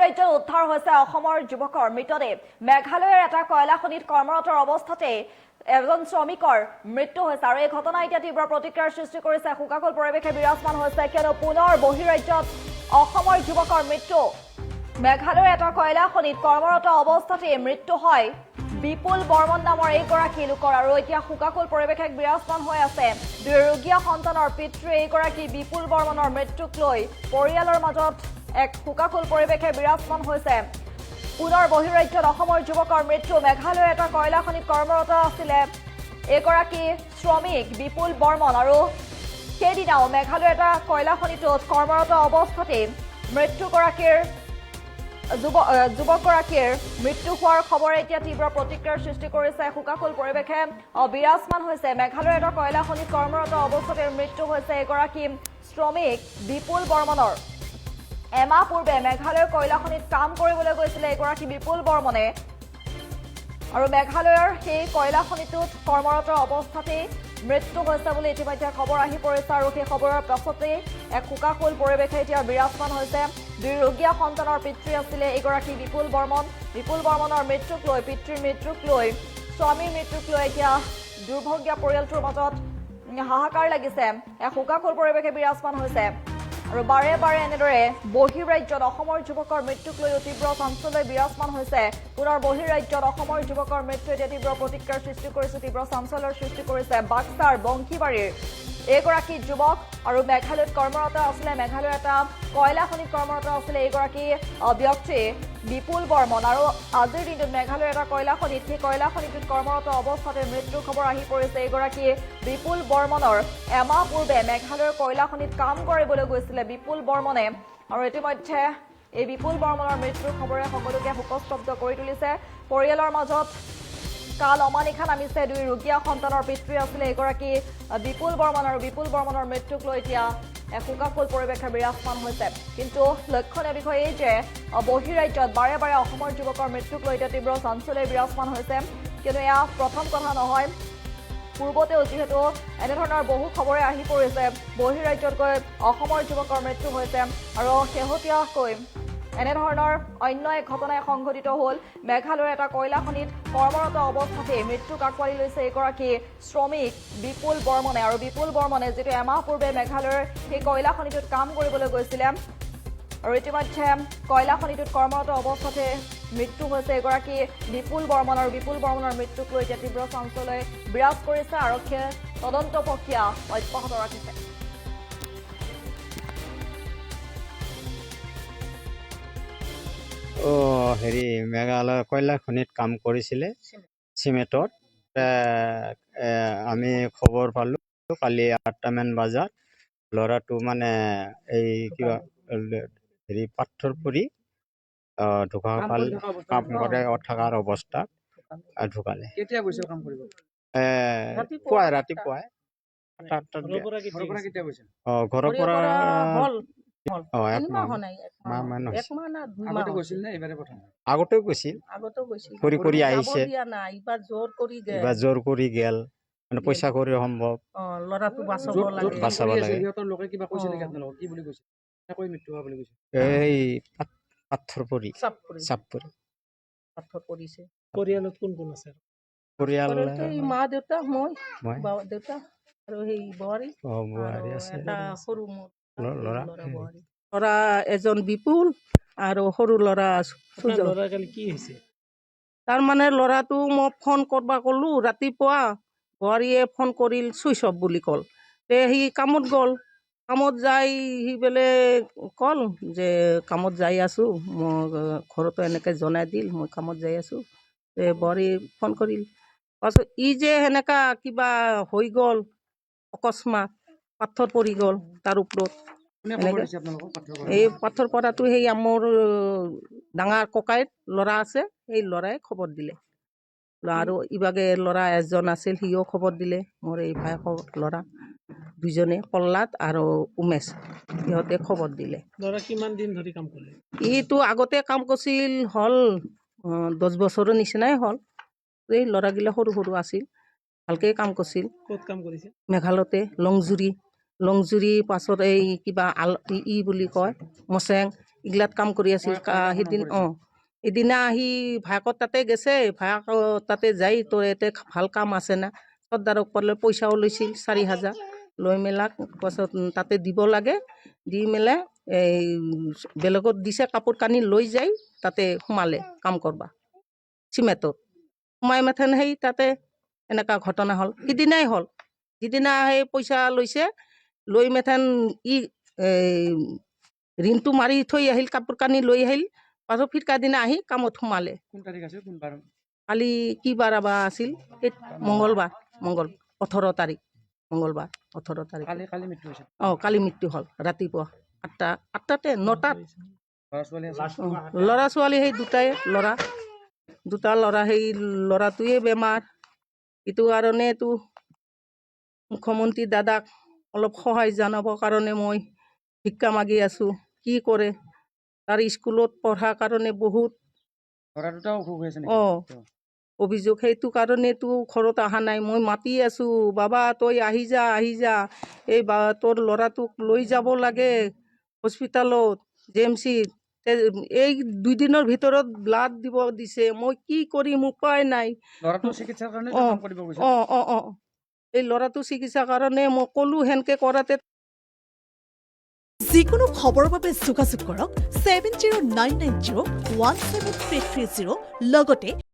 বহিৰাজ্যত উদ্ধাৰ হৈছে অসমৰ যুৱকৰ মৃতদেহ। মেঘালয়ৰ এটা কয়লা খনিত কৰ্মৰত অৱস্থাতে এজন শ্ৰমিকৰ মৃত্যু হৈছে আৰু এই ঘটনা এতিয়া তীব্ৰ প্ৰতিক্ৰিয়াৰ সৃষ্টি কৰিছে। শোকাকুল পৰিৱেশে বিৰাজমান হৈছে কিয়নো পুনৰ বহিৰাজ্যত অসমৰ যুৱকৰ মৃত্যু। মেঘালয়ৰ এটা কয়লা খনিত কৰ্মৰত অৱস্থাতে মৃত্যু হয় বিপুল বৰ্মন নামৰ এইগৰাকী লোকৰ আৰু এতিয়া শোকাকুল পৰিৱেশে বিৰাজমান হৈ আছে। দুয়োগীয়া সন্তানৰ পিতৃ এইগৰাকী বিপুল বৰ্মনৰ মৃত্যুক লৈ পৰিয়ালৰ মাজত এক শোকাকুল পৰিৱেশে বিৰাজমান হৈছে। পুনৰ বহিৰাজ্যত অসমৰ যুৱকৰ মৃত্যু। মেঘালয়ৰ এটা কয়লা খনিত কৰ্মৰত আছিলে এইগৰাকী শ্ৰমিক বিপুল বৰ্মন আৰু সেইদিনাও মেঘালয়ৰ এটা কয়লা খনিটোত কৰ্মৰত অৱস্থাতে যুৱকগৰাকীৰ মৃত্যু হোৱাৰ খবৰে এতিয়া তীব্ৰ প্ৰতিক্ৰিয়াৰ সৃষ্টি কৰিছে। শোকাকুল পৰিৱেশে বিৰাজমান হৈছে। মেঘালয়ৰ এটা কয়লা খনিত কৰ্মৰত অৱস্থাতে মৃত্যু হৈছে এগৰাকী শ্ৰমিক বিপুল বৰ্মনৰ। এমাহ পূৰ্বে মেঘালয়ৰ কয়লা খনিত কাম কৰিবলৈ গৈছিলে এগৰাকী বিপুল বৰ্মনে আৰু মেঘালয়ৰ সেই কয়লা খনিটোত কৰ্মৰত অৱস্থাতেই মৃত্যু হৈছে বুলি ইতিমধ্যে খবৰ আহি পৰিছে আৰু সেই খবৰৰ পাছতেই এক শোকাকুল পৰিৱেশে এতিয়া বিৰাজমান হৈছে। দুয়োগীয়া সন্তানৰ পিতৃ আছিলে এগৰাকী বিপুল বৰ্মন। বিপুল বৰ্মনৰ মৃত্যুক লৈ পিতৃৰ মৃত্যুক লৈ স্বামীৰ মৃত্যুক লৈ এতিয়া দুৰ্ভগীয়া পৰিয়ালটোৰ মাজত হাহাকাৰ লাগিছে। এক শোকাকুল পৰিৱেশে বিৰাজমান হৈছে আৰু বাৰে বাৰে এনেদৰে বহিৰাজ্যত অসমৰ যুৱকৰ মৃত্যুক লৈ তীব্ৰ চাঞ্চল্য বিৰাজমান হৈছে। পুনৰ বহিৰাজ্যত অসমৰ যুৱকৰ মৃত্যু এতিয়া তীব্ৰ প্ৰতিক্ৰিয়াৰ সৃষ্টি কৰিছে, তীব্ৰ চাঞ্চল্যৰ সৃষ্টি কৰিছে। বাক্সাৰ বংশীবাৰীৰ এইগৰাকী যুৱক আৰু মেঘালয়ত কৰ্মৰত আছিলে, মেঘালয়ৰ এটা কয়লা খনিত কৰ্মৰত আছিলে এইগৰাকী ব্যক্তি বিপুল বৰ্মন আৰু আজিৰ দিনটোত মেঘালয়ৰ এটা কয়লা খনিত সেই কয়লা খনিটোত কৰ্মৰত অৱস্থাতে মৃত্যুৰ খবৰ আহি পৰিছে। এইগৰাকী বিপুল বৰ্মনৰ এমাহ পূৰ্বে মেঘালয়ৰ কয়লা খনিত কাম কৰিবলৈ গৈছিলে বিপুল বৰ্মনে আৰু ইতিমধ্যে এই বিপুল বৰ্মনৰ মৃত্যুৰ খবৰে সকলোকে শোকস্তব্ধ কৰি তুলিছে। পৰিয়ালৰ মাজত কাল অমানিশা নামিছে। দুয়োগীয়া সন্তানৰ পিতৃ আছিলে এগৰাকী বিপুল বৰ্মন আৰু বিপুল বৰ্মনৰ মৃত্যুক লৈ এতিয়া এক শোকাকুল পৰিৱেশে বিৰাজমান হৈছে। কিন্তু লক্ষণীয় বিষয় এই যে বহিৰাজ্যত বাৰে বাৰে অসমৰ যুৱকৰ মৃত্যুক লৈ এতিয়া তীব্ৰ চাঞ্চল্য বিৰাজমান হৈছে কিয়নো এয়া প্ৰথম কথা নহয়। পূৰ্বতেও যিহেতু এনেধৰণৰ বহু খবৰে আহি পৰিছে বহিৰাজ্যত গৈ অসমৰ যুৱকৰ মৃত্যু হৈছে আৰু শেহতীয়াকৈ এনেধৰণৰ অন্য এক ঘটনাই সংঘটিত হ'ল। মেঘালয়ৰ এটা কয়লা খনিত কৰ্মৰত অৱস্থাতে মৃত্যুক আঁকোৱালি লৈছে এগৰাকী শ্ৰমিক বিপুল বৰ্মনে আৰু বিপুল বৰ্মনে যিটো এমাহ পূৰ্বে মেঘালয়ৰ সেই কয়লা খনিটোত কাম কৰিবলৈ গৈছিলে আৰু ইতিমধ্যে কয়লা খনিটোত কৰ্মৰত অৱস্থাতে মৃত্যু হৈছে এগৰাকী বিপুল বৰ্মন আৰু বিপুল বৰ্মনৰ মৃত্যুক লৈ এতিয়া তীব্ৰ চাঞ্চল্যই বিৰাজ কৰিছে। আৰক্ষীয়ে তদন্ত প্ৰক্ৰিয়া অব্যাহত ৰাখিছে। হেৰি মেঘালয় কয়লা খনিত কাম কৰিছিলে চিমেণ্টত। আমি খবৰ পালোঁ কালি 8টামান বজাত ল'ৰাটো মানে এই কিবা হেৰি পাথৰ পৰি ঢুকা কাম কৰে থকাৰ অৱস্থাত ঢুকালে। কেতিয়া গৈছিল কাম কৰিব? ৰাতিপুৱাই ঘৰৰ পৰা আগতেও গৈছিল কৰি আহিছে। এইবাৰ জোৰ কৰি গেল মানে পইচা কৰি সম্ভৱ ল'ৰাটো বাচাব লাগে। সিহঁতৰ লোকে কিবা কৈছিল নেকি আপোনালোকক? কি বুলি কৈছে? কৈ মৃত্যু হোৱা বুলি কৈছে? এই পাথৰ পৰি চাপ পৰি। পৰিয়ালত কোন কোন আছে? পৰিয়াল মা দেউতা মই মই দেউতা আৰু সেই বোৱাৰী বোৱাৰী আছে, সৰু ল'ৰা ল'ৰা এজন বিপুল আৰু সৰু ল'ৰা ল'ৰা কালি কি হৈছে? তাৰমানে ল'ৰাটো মই ফোন কৰিব ক'লো ৰাতিপুৱা, বোৱাৰীয়ে ফোন কৰিল চুইচ অফ বুলি ক'ল। সি কামত গ'ল, কামত যাই সি বোলে ক'ল যে কামত যাই আছোঁ, মই ঘৰতো এনেকৈ জনাই দিল মই কামত যাই আছোঁ। বোৱাৰী ফোন কৰিল পাছত ই যে সেনেকা কিবা হৈ গ'ল অকস্মাত পাথৰ পৰি গ'ল তাৰ ওপৰত। এই পাথৰ পৰাটো সেই মোৰ ডাঙৰ ককাইৰ ল'ৰা আছে, সেই ল'ৰাই খবৰ দিলে আৰু ইভাগে ল'ৰা এজন আছিল সিও খবৰ দিলে। মোৰ এই ভায়েকৰ ল'ৰা দুজনে প্ৰহ্লাদ আৰু উমেশ সিহঁতে খবৰ দিলে। ল'ৰা কিমান দিন ধৰি কাম কৰিলে? ইটো আগতে কাম কৰিছিল হ'ল 10 বছৰৰ নিচিনাই হ'ল। এই ল'ৰাগিলা সৰু সৰু আছিল, ভালকৈ কাম কৰিছিল। ক'ত কাম কৰিছে? মেঘালয়তে লংজুৰি পাছত এই কিবা ই বুলি কয় মচেং এইগিলাত কাম কৰি আছিল সিদিন এদিনা আহি ভায়েকৰ তাতে গেছে ভায়েক তাতে যাই তোৰ ইয়াতে ভাল কাম আছে না চৰ্দাৰক ক'লে পইচাও লৈছিল 4,000 লৈ মেলাক পাছত তাতে দিব লাগে দি মেলে এই বেলেগত দিছে কাপোৰ কানি লৈ যাই তাতে সোমালে কাম কৰবা চিমেটত সোমাই মেথেন সেই তাতে এনেকুৱা ঘটনা হ'ল সিদিনাই হ'ল যিদিনা সেই পইচা লৈছে লৈ মেথেন ঋণটো মাৰি থৈ আহিল কাপোৰ কানি লৈ আহিল পাছত ফিৰকা দিনা আহি কামত সোমালে কোন তাৰিখ আছিল কোন বাৰ কালি কি বাৰ বা আছিল এই মংগলবাৰ 18 তাৰিখ মংগলবাৰ 18 তাৰিখ কালি মৃত্যু হৈছে কালি মৃত্যু হ'ল ৰাতিপুৱা 8টাতে 9টাত ল'ৰা ছোৱালী আছে ল'ৰা ছোৱালী সেই দুটা ল'ৰা সেই ল'ৰাটোৱে বেমাৰ এইটো কাৰণেতো মুখ্যমন্ত্ৰী দাদাক অলপ সহায় জনাবৰ কাৰণে মই ভিক্ষা মাগি আছোঁ কি কৰে তাৰ স্কুলত পঢ়াৰ কাৰণে বহুত ল'ৰা দুটাও অসুখ হৈ আছে নেকি অভিযোগ সেইটো কাৰণেতো ঘৰত অহা নাই মই মাতি আছোঁ বাবা তই আহি যা এই তোৰ ল'ৰাটোক লৈ যাব লাগে হস্পিটেলত JMCত এই 2 দিনৰ ভিতৰত ব্লাড দিব দিছে মই কি কৰিম উপায় নাই ল'ৰাটো চিকিৎসাৰ কাৰণে কাম কৰিব গৈছে এই ল'ৰাটো চিকিৎসাৰ কাৰণে মই ক'লো সেনেকে কৰাতে যিকোনো খবৰৰ বাবে যোগাযোগ কৰক 7099017330 লগতে